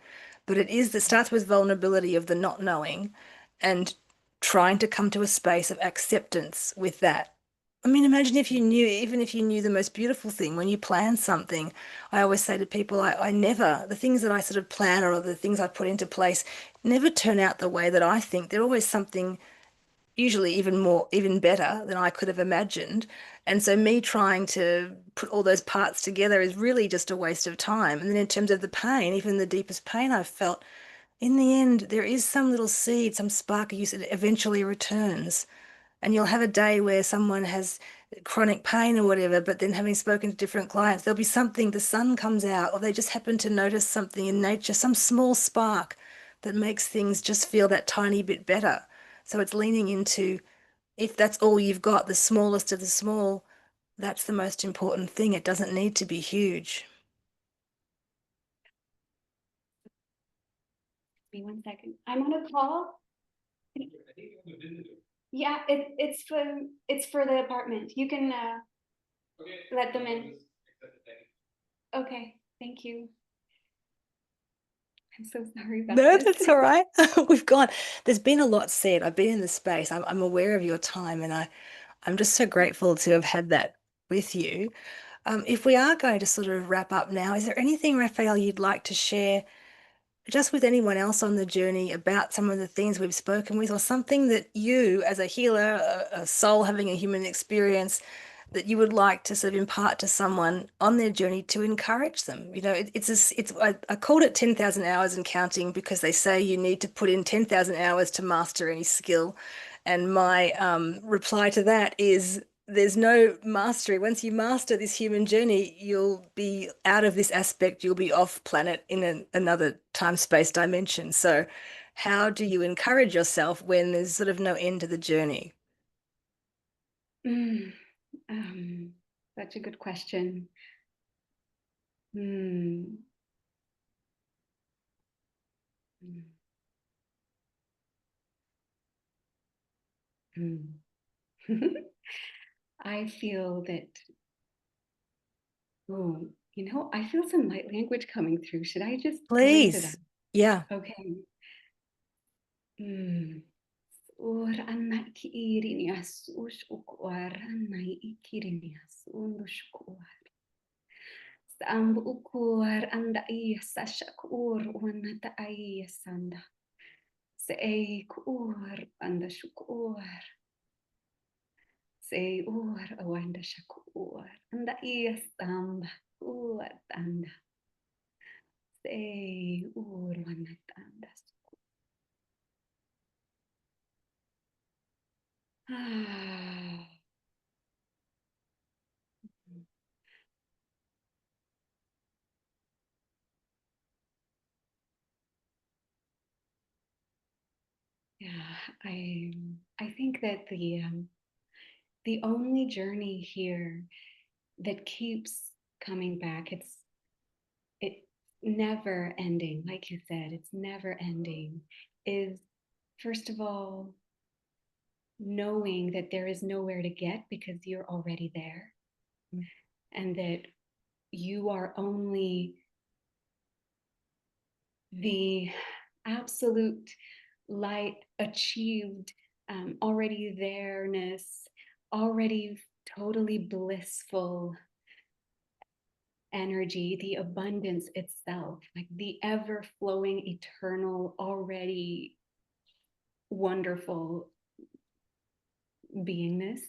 But it is that starts with vulnerability of the not knowing and trying to come to a space of acceptance with that. I mean, imagine if you knew, even if you knew the most beautiful thing, when you plan something, I always say to people, I never, the things that I sort of plan or the things I put into place never turn out the way that I think. They're always something usually even more, even better than I could have imagined. And so me trying to put all those parts together is really just a waste of time. And then in terms of the pain, even the deepest pain I've felt, in the end, there is some little seed, some spark of use that eventually returns. And you'll have a day where someone has chronic pain or whatever, but then having spoken to different clients, there'll be something, the sun comes out, or they just happen to notice something in nature, some small spark that makes things just feel that tiny bit better. So it's leaning into, if that's all you've got, the smallest of the small, that's the most important thing. It doesn't need to be huge. Give me 1 second. I'm on a call. Yeah, it's for the apartment. You can let them in. Okay, thank you. I'm so sorry about No, this. that's all right. We've gone. There's been a lot said. I've been in the space. I'm aware of your time, and I'm just so grateful to have had that with you. If we are going to sort of wrap up now, is there anything, Rafaëlle, you'd like to share just with anyone else on the journey about some of the things we've spoken with, or something that you, as a healer, a soul having a human experience, that you would like to sort of impart to someone on their journey to encourage them? You know, I called it 10,000 hours and counting because they say you need to put in 10,000 hours to master any skill. And my reply to that is there's no mastery. Once you master this human journey, you'll be out of this aspect, you'll be off planet in another time-space dimension. So, how do you encourage yourself when there's sort of no end to the journey? Mm, um, Such a good question. Mm, mm, mm. I feel that, oh, I feel some light language coming through. Should I just go into that? Please. Yeah. Okay. Mm. Ur anna kirinias us ukwar anna ikirinias undushkuar. Sambu ukwar anda iya sashakur wanata iya sanda. Sei kur anda shukur. Sei ur awanda shakur. Anda iya samba kur anda. Sei ur wanata anda. Ah. Yeah, I think that the only journey here that keeps coming back, it never ending, like you said, it's never ending, is first of all knowing that there is nowhere to get because you're already there, and that you are only the absolute light achieved, already there-ness, already totally blissful energy, the abundance itself, like the ever flowing, eternal, already wonderful beingness.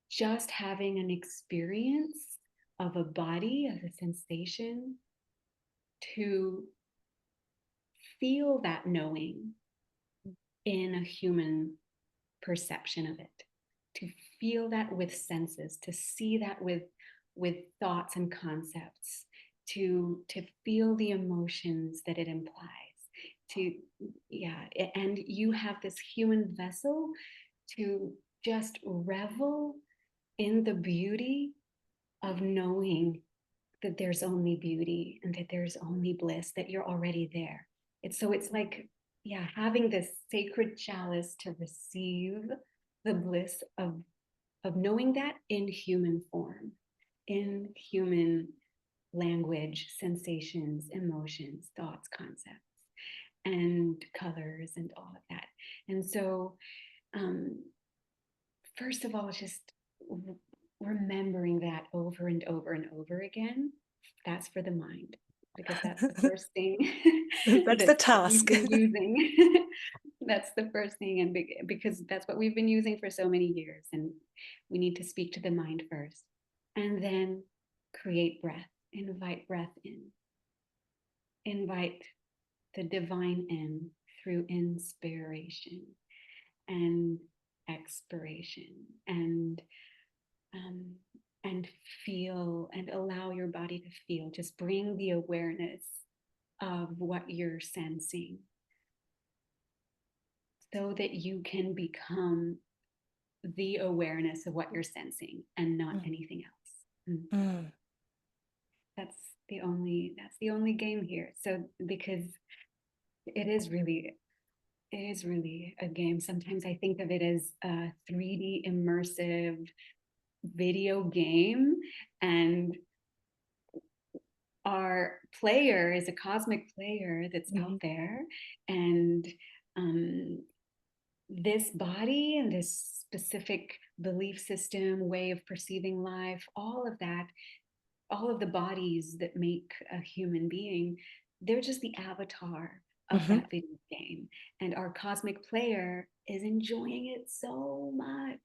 Just having an experience of a body, of a sensation, to feel that knowing in a human perception of it, to feel that with senses, to see that with thoughts and concepts, to feel the emotions that it implies, to yeah, and you have this human vessel to just revel in the beauty of knowing that there's only beauty and that there's only bliss, that you're already there. It's like, yeah, having this sacred chalice to receive the bliss of knowing that in human form, in human language, sensations, emotions, thoughts, concepts, and colors, and all of that. And so, um, first of all, just remembering that over and over and over again. That's for the mind, because that's the first thing That's the that we've task. been using. That's the first thing, and because that's what we've been using for so many years, and we need to speak to the mind first, and then create breath, invite breath in, invite the divine in through inspiration and expiration, um, and feel and allow your body to feel. Just bring the awareness of what you're sensing so that you can become the awareness of what you're sensing and not Mm. anything else. Mm. That's the only game here. So because it is really a game. Sometimes I think of it as a 3D immersive video game, and our player is a cosmic player that's out Mhm. there, and um, this body and this specific belief system, way of perceiving life, all of that, all of the bodies that make a human being, they're just the avatar of Hmm. that video game. And our cosmic player is enjoying it so much.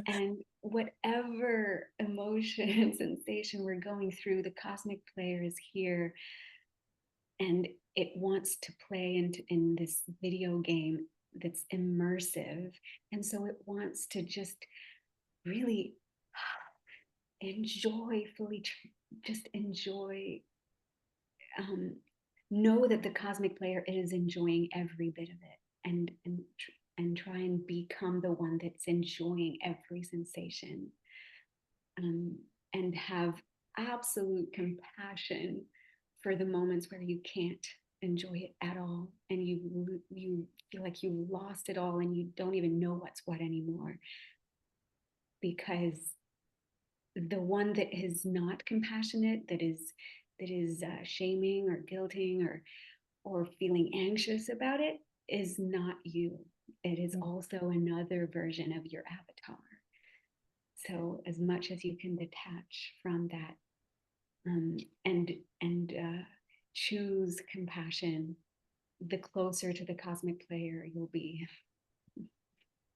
And whatever emotion, sensation we're going through, the cosmic player is here and it wants to play in this video game that's immersive. And so it wants to just really enjoy fully, just enjoy, um, know that the cosmic player is enjoying every bit of it, and try and become the one that's enjoying every sensation, um, and have absolute compassion for the moments where you can't enjoy it at all, and you feel like you lost it all and you don't even know what's what anymore, because the one that is not compassionate, that is shaming or guilting or feeling anxious about it, is not you. It is also another version of your avatar. So as much as you can detach from that, um, and and choose compassion, the closer to the cosmic player you'll be.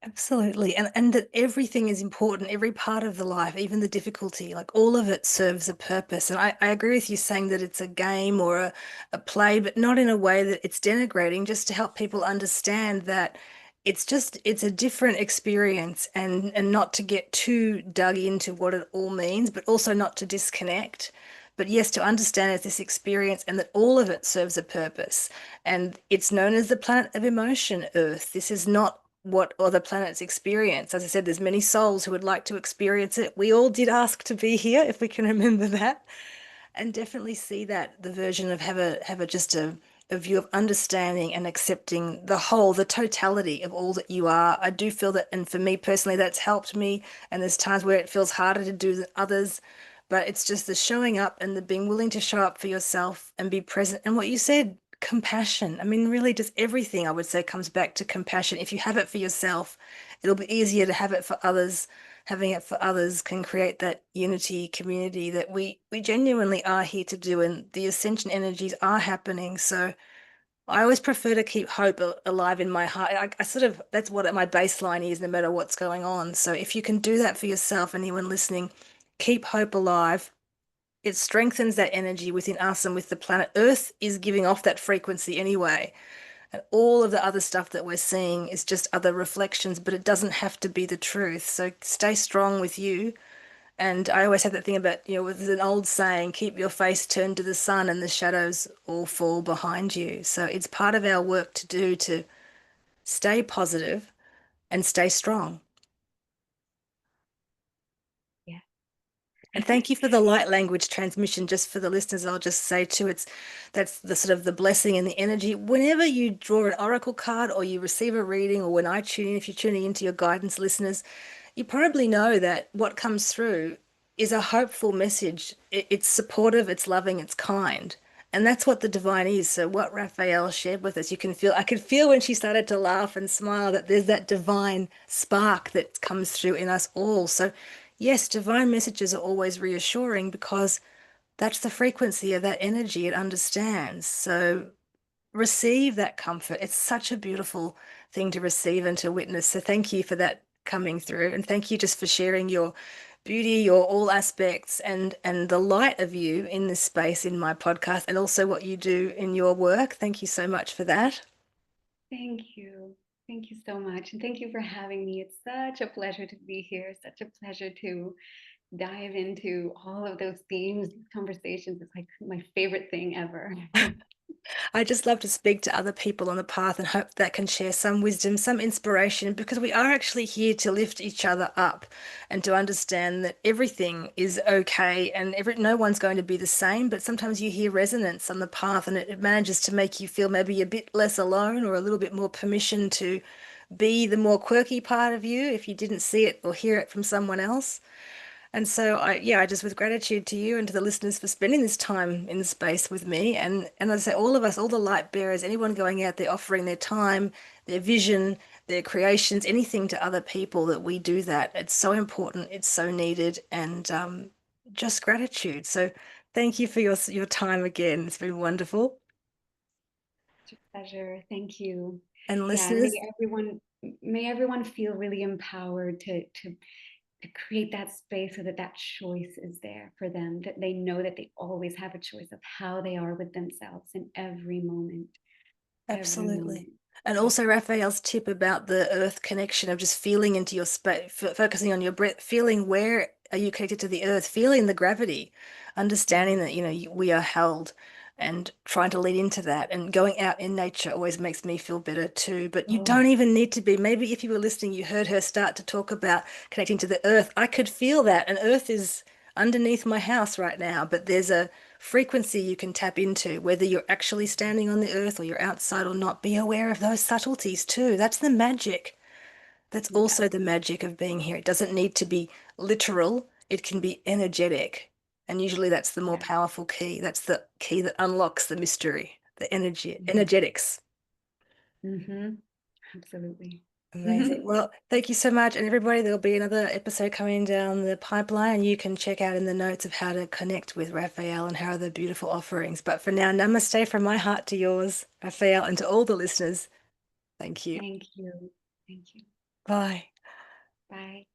Absolutely. And that everything is important, every part of the life, even the difficulty, like all of it serves a purpose. And I agree with you saying that it's a game or a play, but not in a way that it's denigrating, just to help people understand that it's a different experience, and not to get too dug into what it all means, but also not to disconnect. But yes, to understand it's this experience and that all of it serves a purpose. And it's known as the planet of emotion, Earth. This is not what other planets experience. As I said, there's many souls who would like to experience it. We all did ask to be here, if we can remember that, and definitely see that the version of have a just a view of understanding and accepting the whole, the totality of all that you are. I do feel that, and for me personally, that's helped me. And there's times where it feels harder to do than others, but it's just the showing up and the being willing to show up for yourself and be present. And what you said, compassion. I mean, really, just everything I would say comes back to compassion. If you have it for yourself, it'll be easier to have it for others. Having it for others can create that unity community that we genuinely are here to do, and the ascension energies are happening. So I always prefer to keep hope alive in my heart. I sort of, that's what my baseline is, no matter what's going on. So if you can do that for yourself, anyone listening, keep hope alive. It strengthens that energy within us and with the planet. Earth is giving off that frequency anyway. And all of the other stuff that we're seeing is just other reflections, but it doesn't have to be the truth. So stay strong with you. And I always have that thing about, there's an old saying, keep your face turned to the sun and the shadows all fall behind you. So it's part of our work to do to stay positive and stay strong. Yeah. And thank you for the light language transmission. Just for the listeners, I'll just say too, that's the sort of the blessing and the energy. Whenever you draw an oracle card or you receive a reading, or when I tune in, if you're tuning into your guidance listeners, you probably know that what comes through is a hopeful message. It's supportive, it's loving, it's kind. And that's what the divine is. So what Rafaëlle shared with us, I could feel when she started to laugh and smile that there's that divine spark that comes through in us all. So yes, divine messages are always reassuring because that's the frequency of that energy it understands. So receive that comfort. It's such a beautiful thing to receive and to witness. So thank you for that coming through. And thank you just for sharing your beauty, your all aspects, and the light of you in this space in my podcast, and also what you do in your work. Thank you so much for that. Thank you. Thank you so much. And thank you for having me. It's such a pleasure to be here. Such a pleasure to dive into all of those themes, conversations. It's like my favorite thing ever. I just love to speak to other people on the path and hope that can share some wisdom, some inspiration, because we are actually here to lift each other up and to understand that everything is okay, and no one's going to be the same, but sometimes you hear resonance on the path and it manages to make you feel maybe a bit less alone, or a little bit more permission to be the more quirky part of you if you didn't see it or hear it from someone else. And so I just with gratitude to you and to the listeners for spending this time in the space with me. And as I say, all of us, all the light bearers, anyone going out there offering their time, their vision, their creations, anything to other people, that we do that. It's so important. It's so needed. And just gratitude. So thank you for your time again. It's been wonderful. Such a pleasure. Thank you. And Yeah, listeners, may everyone feel really empowered to create that space so that that choice is there for them, that they know that they always have a choice of how they are with themselves in every moment, every absolutely. moment. And Yeah. also Raphael's tip about the earth connection of just feeling into your space, focusing on your breath, feeling where are you connected to the earth, feeling the gravity, understanding that, we are held and trying to lead into that. And going out in nature always makes me feel better too. But you Oh, don't even need to be. Maybe if you were listening, you heard her start to talk about connecting to the earth. I could feel that. And earth is underneath my house right now, but there's a frequency you can tap into, whether you're actually standing on the earth or you're outside or not. Be aware of those subtleties too. That's the magic. That's yeah. also the magic of being here. It doesn't need to be literal, it can be energetic. And usually that's the more Yeah. powerful key. That's the key that unlocks the mystery, the Yeah. energetics. Mm-hmm. Absolutely. Amazing. Well, thank you so much. And everybody, there'll be another episode coming down the pipeline, and you can check out in the notes of how to connect with Raphael and her other beautiful offerings. But for now, namaste from my heart to yours, Raphael, and to all the listeners. Thank you. Thank you. Thank you. Bye. Bye.